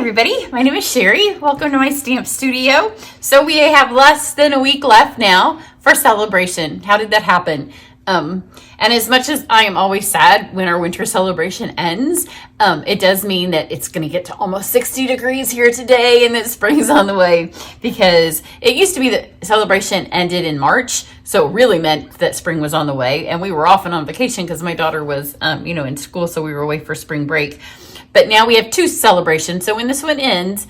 everybody, my name is Cheri. Welcome to my stamp studio. So we have less than a week left now for celebration. How did that happen? And as much as I am always sad when our winter celebration ends, it does mean that it's going to get to almost 60 degrees here today and that spring's on the way, because it used to be that celebration ended in March. So it really meant that spring was on the way, and we were often on vacation because my daughter was, in school. So we were away for spring break. But now we have two celebrations. So when this one ends,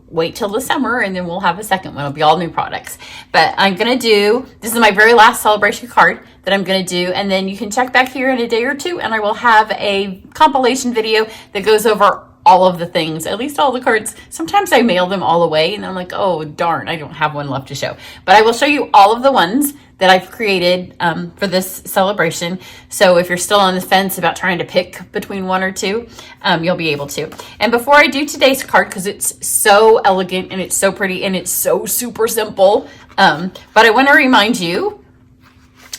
wait till the summer and then we'll have a second one. It'll be all new products. But I'm going to do, this is my very last celebration card that I'm going to do. And then you can check back here in a day or two and I will have a compilation video that goes over all of the things, at least all the cards. Sometimes I mail them all away and I'm like, oh darn, I don't have one left to show. But I will show you all of the ones that I've created for this celebration. So if you're still on the fence about trying to pick between one or two, you'll be able to. And before I do today's card, because it's so elegant and it's so pretty and it's so super simple, but I want to remind you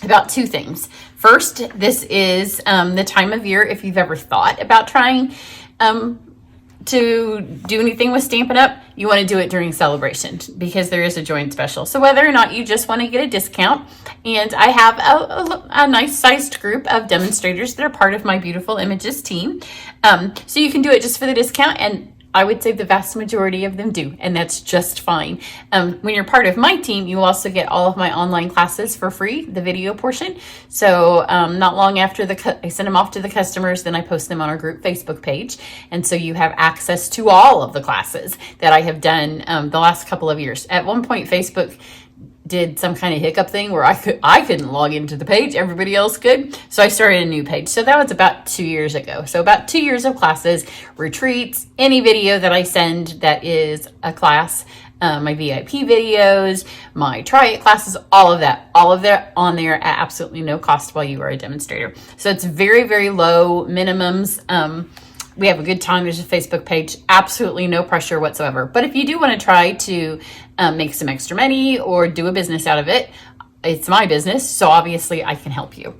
about two things. First, this is the time of year, if you've ever thought about trying to do anything with Stampin' Up, you want to do it during celebration because there is a joint special. So whether or not you just want to get a discount, and I have a nice sized group of demonstrators that are part of my Beautiful Images team. So you can do it just for the discount, and I would say the vast majority of them do, and that's just fine. When you're part of my team, you also get all of my online classes for free, the video portion. So not long after I send them off to the customers, then I post them on our group Facebook page. And so you have access to all of the classes that I have done the last couple of years. At one point, Facebook did some kind of hiccup thing where I couldn't log into the page, everybody else could. So I started a new page. So that was about 2 years ago. So about 2 years of classes, retreats, any video that I send that is a class, my VIP videos, my try it classes, all of that on there at absolutely no cost while you are a demonstrator. So it's very, very low minimums. We have a good time. There's a Facebook page, absolutely no pressure whatsoever. But if you do want to try to make some extra money or do a business out of it, it's my business. So obviously I can help you.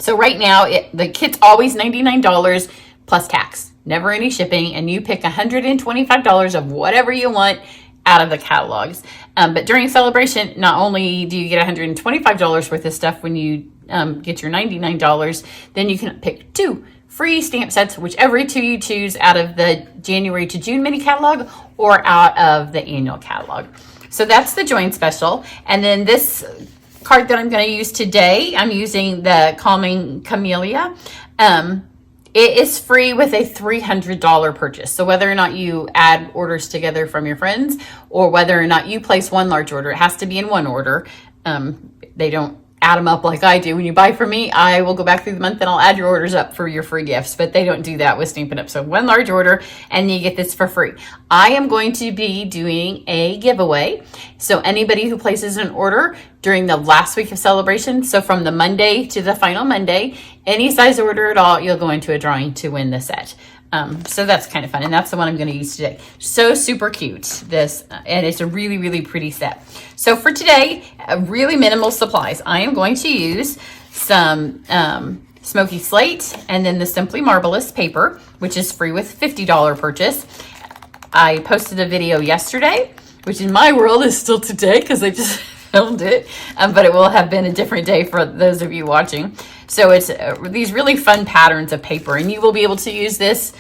So right now, the kit's always $99 plus tax, never any shipping. And you pick $125 of whatever you want out of the catalogs. But during celebration, not only do you get $125 worth of stuff when you get your $99, then you can pick two free stamp sets, whichever two you choose out of the January to June mini catalog or out of the annual catalog. So that's the joint special. And then this card that I'm going to use today, I'm using the Calming Camellia. It is free with a $300 purchase. So whether or not you add orders together from your friends or whether or not you place one large order, it has to be in one order. They don't add them up like I do. When you buy from me, I will go back through the month and I'll add your orders up for your free gifts, but they don't do that with Stampin' Up. So one large order and you get this for free. I am going to be doing a giveaway. So anybody who places an order during the last week of celebration, so from the Monday to the final Monday, any size order at all, you'll go into a drawing to win the set. So that's kind of fun. And that's the one I'm going to use today. So super cute, this, and it's a really, really pretty set. So for today, really minimal supplies. I am going to use some Smoky Slate and then the Simply Marvelous paper, which is free with $50 purchase. I posted a video yesterday, which in my world is still today because I just filmed it, but it will have been a different day for those of you watching. So it's these really fun patterns of paper, and you will be able to use this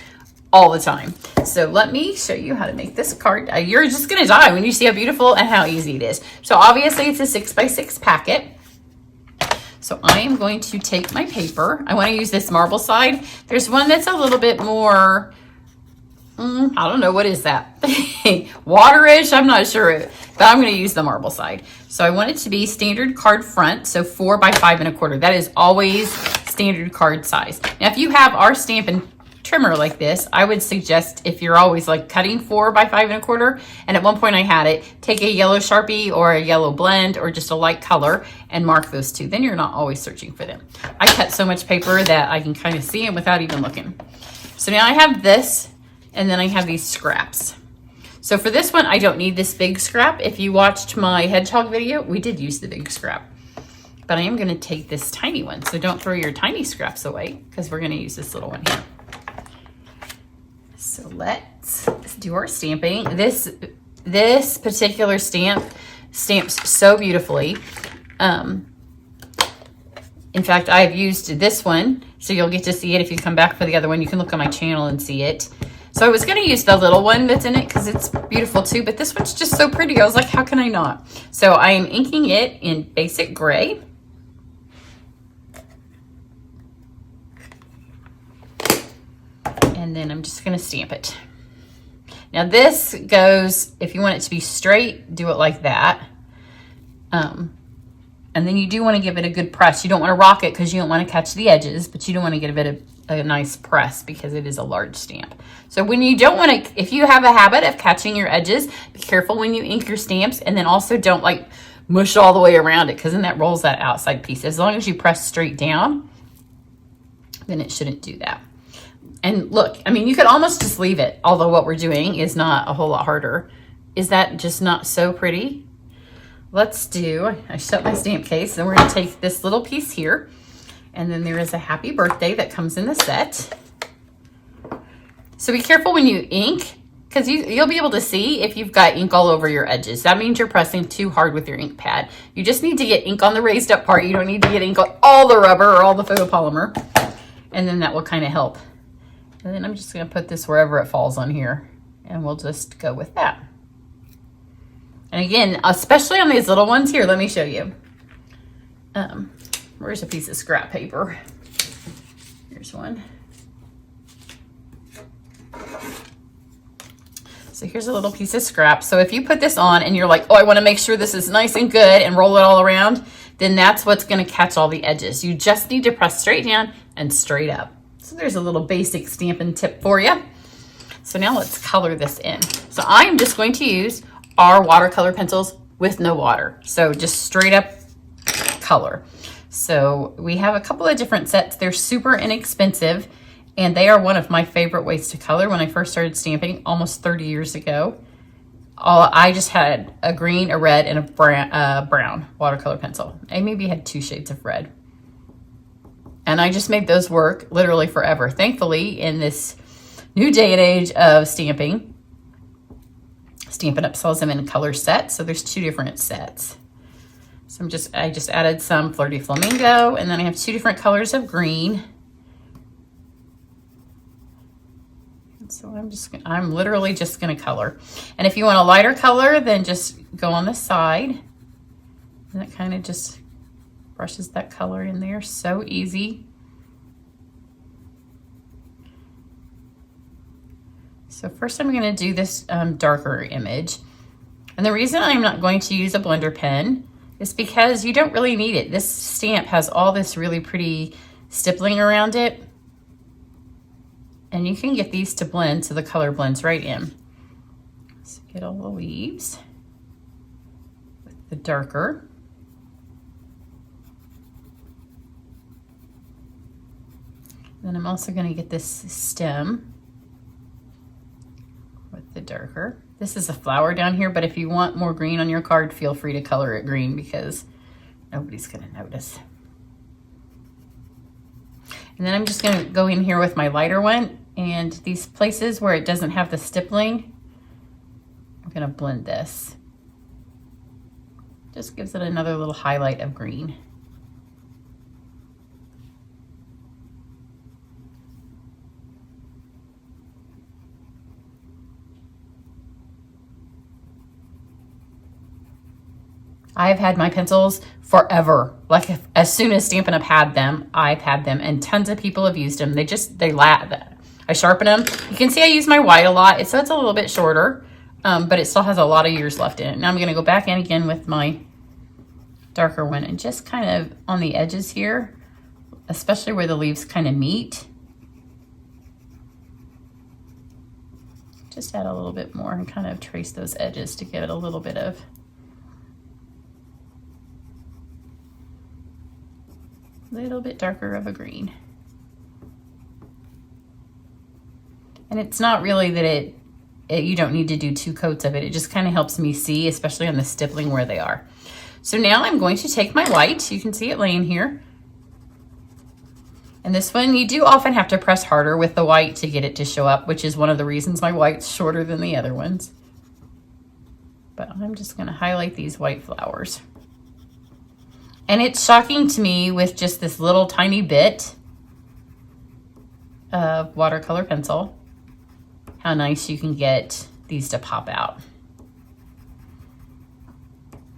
all the time. So let me show you how to make this card. You're just going to die when you see how beautiful and how easy it is. So obviously it's a 6x6 packet. So I am going to take my paper. I want to use this marble side. There's one that's a little bit more, I don't know, what is that? Waterish, I'm not sure, but I'm going to use the marble side. So I want it to be standard card front, so 4 by 5 1/4. That is always standard card size. Now, if you have our Stampin' trimmer like this, I would suggest, if you're always like cutting 4 by 5 1/4, and at one point I had it, take a yellow Sharpie or a yellow blend or just a light color and mark those two. Then you're not always searching for them. I cut so much paper that I can kind of see them without even looking. So now I have this, and then I have these scraps. So for this one, I don't need this big scrap. If you watched my hedgehog video, we did use the big scrap. But I am going to take this tiny one. So don't throw your tiny scraps away because we're going to use this little one here. So let's do our stamping. This particular stamp stamps so beautifully. In fact, I've used this one, so you'll get to see it if you come back for the other one. You can look on my channel and see it. So I was going to use the little one that's in it because it's beautiful too, but this one's just so pretty. I was like, how can I not? So I am inking it in basic gray. And then I'm just going to stamp it. Now this goes, if you want it to be straight, do it like that. And then you do want to give it a good press. You don't want to rock it because you don't want to catch the edges, but you do want to give it a nice press because it is a large stamp. So when you don't want to, if you have a habit of catching your edges, be careful when you ink your stamps, and then also don't like mush all the way around it because then that rolls that outside piece. As long as you press straight down, then it shouldn't do that. And look, I mean, you could almost just leave it, although what we're doing is not a whole lot harder. Is that just not so pretty? Let's do, I shut my stamp case, and we're going to take this little piece here, and then there is a happy birthday that comes in the set. So be careful when you ink, because you'll be able to see if you've got ink all over your edges. That means you're pressing too hard with your ink pad. You just need to get ink on the raised up part. You don't need to get ink on all the rubber or all the photopolymer, and then that will kind of help. And then I'm just going to put this wherever it falls on here, and we'll just go with that. And again, especially on these little ones here, let me show you. Where's a piece of scrap paper? Here's one. So here's a little piece of scrap. So if you put this on and you're like, oh, I want to make sure this is nice and good and roll it all around, then that's what's going to catch all the edges. You just need to press straight down and straight up. So there's a little basic Stampin' tip for you. So now let's color this in. So I'm just going to use our watercolor pencils with no water. So just straight up color. So we have a couple of different sets. They're super inexpensive, and they are one of my favorite ways to color. When I first started stamping almost 30 years ago, I just had a green, a red, and a brown watercolor pencil. I maybe had 2 shades of red. And I just made those work literally forever. Thankfully, in this new day and age of stamping, Stampin' Up! Sells them in color sets, so there's 2 different sets. So I just added some Flirty Flamingo, and then I have 2 different colors of green. And so I'm literally just gonna color. And if you want a lighter color, then just go on the side, and it kind of just brushes that color in there. So easy. So first I'm going to do this darker image. And the reason I'm not going to use a blender pen is because you don't really need it. This stamp has all this really pretty stippling around it. And you can get these to blend so the color blends right in. So get all the leaves with the darker. Then I'm also going to get this stem with the darker. This is a flower down here, but if you want more green on your card, feel free to color it green because nobody's going to notice. And then I'm just going to go in here with my lighter one, and these places where it doesn't have the stippling, I'm going to blend this. Just gives it another little highlight of green. I've had my pencils forever. Like as soon as Stampin' Up! Had them, I've had them, and tons of people have used them. They laugh. I sharpen them. You can see I use my white a lot, so it's a little bit shorter, but it still has a lot of years left in it. Now I'm gonna go back in again with my darker one and just kind of on the edges here, especially where the leaves kind of meet. Just add a little bit more and kind of trace those edges to give it a little bit of darker of a green. And it's not really that you don't need to do 2 coats of it. It just kind of helps me see, especially on the stippling where they are. So now I'm going to take my white. You can see it laying here. And this one, you do often have to press harder with the white to get it to show up, which is one of the reasons my white's shorter than the other ones. But I'm just gonna highlight these white flowers. And it's shocking to me with just this little tiny bit of watercolor pencil, how nice you can get these to pop out.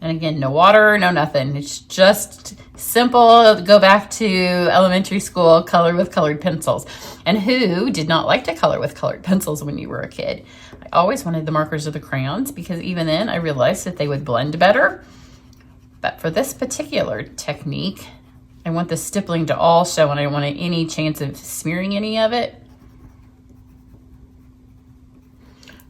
And again, no water, no nothing. It's just simple. Go back to elementary school, color with colored pencils. And who did not like to color with colored pencils when you were a kid? I always wanted the markers or the crayons because even then I realized that they would blend better. But for this particular technique, I want the stippling to all show and I don't want any chance of smearing any of it.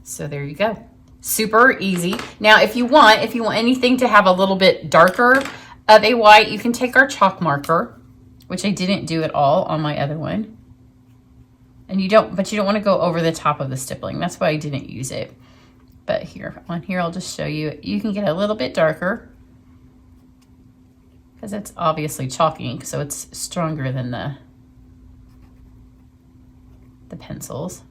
So there you go. Super easy. Now, if you want anything to have a little bit darker of a white, you can take our chalk marker, which I didn't do at all on my other one. And you don't want to go over the top of the stippling. That's why I didn't use it. But here, on here, I'll just show you. You can get a little bit darker because it's obviously chalking, so it's stronger than the pencils.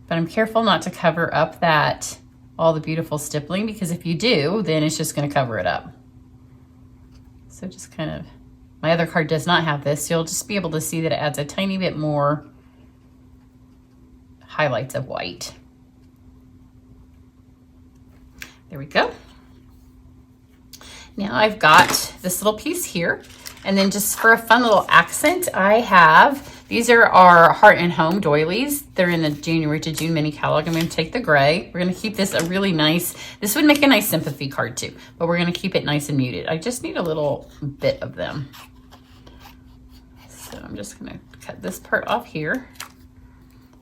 But I'm careful not to cover up all the beautiful stippling, because if you do, then it's just going to cover it up. So just kind of, my other card does not have this, so you'll just be able to see that it adds a tiny bit more highlights of white. There we go. Now I've got this little piece here, and then just for a fun little accent, I have, these are our Heart and Home doilies. They're in the January to June mini catalog. I'm going to take the gray. We're going to keep this a really nice, this would make a nice sympathy card too, but we're going to keep it nice and muted. I just need a little bit of them. So I'm just going to cut this part off here.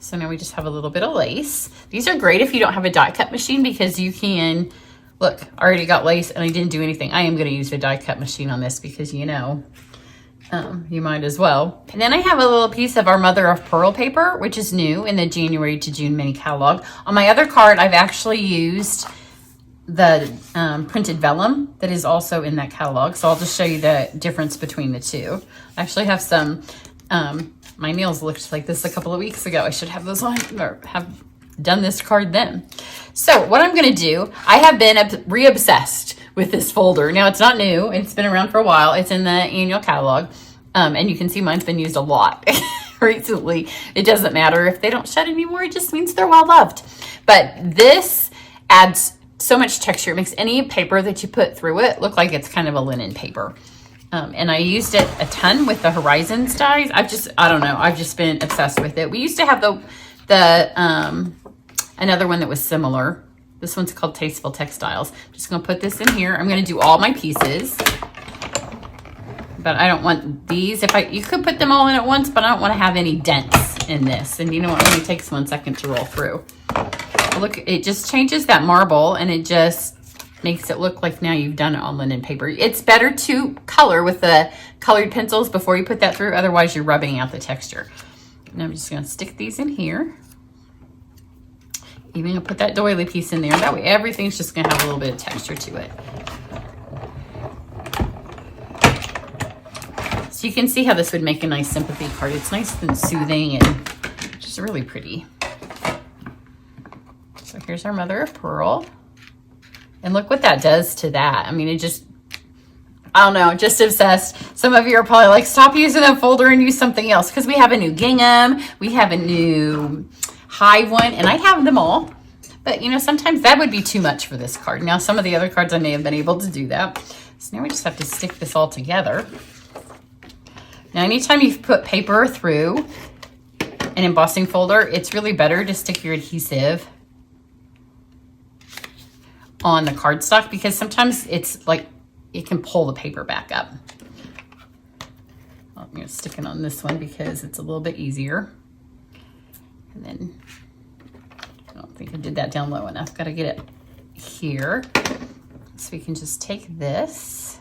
So now we just have a little bit of lace. These are great if you don't have a die cut machine, because you can, look, I already got lace and I didn't do anything. I am going to use a die cut machine on this because, you know, you might as well. And then I have a little piece of our mother of pearl paper, which is new in the January to June mini catalog. On my other card, I've actually used the printed vellum that is also in that catalog. So I'll just show you the difference between the two. I actually have some, my nails looked like this a couple of weeks ago. I should have those on, or have done this card then. So what I'm going to do, I have been re-obsessed with this folder. Now, it's not new. It's been around for a while. It's in the annual catalog. And you can see mine's been used a lot recently. It doesn't matter if they don't shed anymore. It just means they're well loved. But this adds so much texture. It makes any paper that you put through it look like it's kind of a linen paper. And I used it a ton with the Horizons dies. I don't know. I've just been obsessed with it. We used to have another one that was similar. This one's called Tasteful Textiles. I'm just gonna put this in here. I'm gonna do all my pieces, but I don't want these. You could put them all in at once, but I don't wanna have any dents in this. And you know what, it only takes 1 second to roll through. Look, it just changes that marble and it just makes it look like now you've done it on linen paper. It's better to color with the colored pencils before you put that through, otherwise you're rubbing out the texture. And I'm just gonna stick these in here. Even gonna put that doily piece in there. That way everything's just gonna have a little bit of texture to it. So you can see how this would make a nice sympathy card. It's nice and soothing and just really pretty. So here's our mother of pearl. And look what that does to that. I mean, it just, I don't know, just obsessed. Some of you are probably like, stop using that folder and use something else, because we have a new gingham, we have a new Hive one, and I have them all. But you know, sometimes that would be too much for this card. Now, some of the other cards I may have been able to do that. So now we just have to stick this all together. Now, anytime you put paper through an embossing folder, it's really better to stick your adhesive on the cardstock, because sometimes it's like it can pull the paper back up. I'm going to stick it on this one because it's a little bit easier. And then I don't think I did that down low enough. Got to get it here. So we can just take this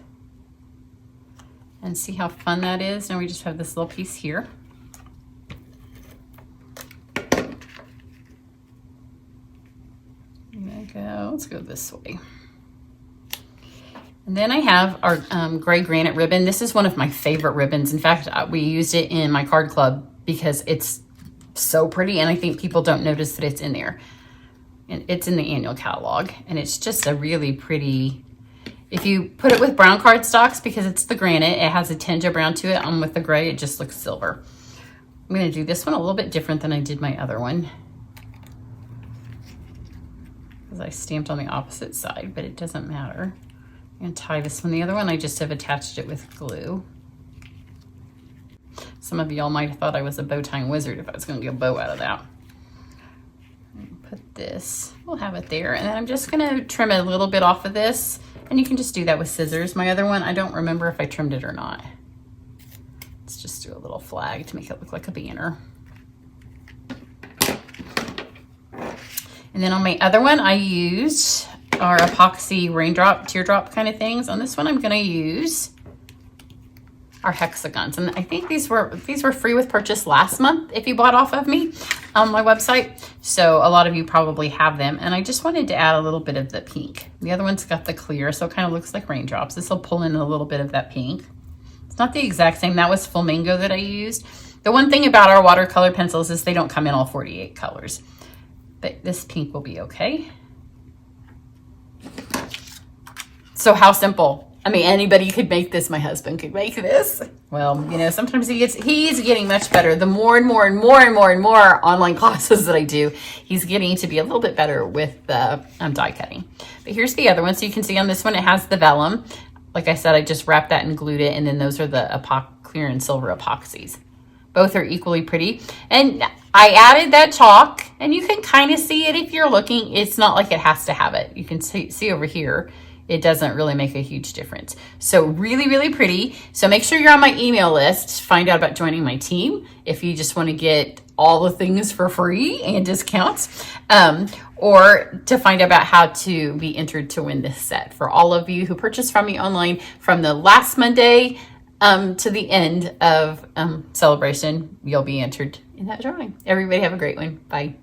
and see how fun that is. Now we just have this little piece here. There we go. Let's go this way. And then I have our gray granite ribbon. This is one of my favorite ribbons. In fact, we used it in my card club because it's so pretty, and I think people don't notice that it's in there. And it's in the annual catalog, and it's just a really pretty, if you put it with brown cardstocks, because it's the granite, it has a tinge of brown to it. With the gray, it just looks silver. I'm going to do this one a little bit different than I did my other one, because I stamped on the opposite side, but it doesn't matter. I'm going to tie this one. The other one, I just have attached it with glue. Some of y'all might have thought I was a bow tying wizard if I was going to get a bow out of that. Put this, we'll have it there. And then I'm just going to trim a little bit off of this. And you can just do that with scissors. My other one, I don't remember if I trimmed it or not. Let's just do a little flag to make it look like a banner. And then on my other one, I used our epoxy raindrop, teardrop kind of things. On this one, I'm going to use our hexagons. And I think these were free with purchase last month if you bought off of me on my website. So a lot of you probably have them. And I just wanted to add a little bit of the pink. The other one's got the clear, so it kind of looks like raindrops. This will pull in a little bit of that pink. It's not the exact same. That was flamingo that I used. The one thing about our watercolor pencils is they don't come in all 48 colors. But this pink will be okay. So how simple. I mean, anybody could make this. My husband could make this. Well, you know, sometimes he's getting much better. The more and more online classes that I do, he's getting to be a little bit better with the die cutting. But here's the other one. So you can see on this one, it has the vellum. Like I said, I just wrapped that and glued it. And then those are the clear and silver epoxies. Both are equally pretty. And I added that chalk, and you can kind of see it if you're looking. It's not like it has to have it. You can see over here. It doesn't really make a huge difference. So really, really pretty. So make sure you're on my email list to find out about joining my team if you just want to get all the things for free and discounts, or to find out about how to be entered to win this set. For all of you who purchased from me online from the last Monday to the end of celebration, you'll be entered in that drawing. Everybody have a great one. Bye.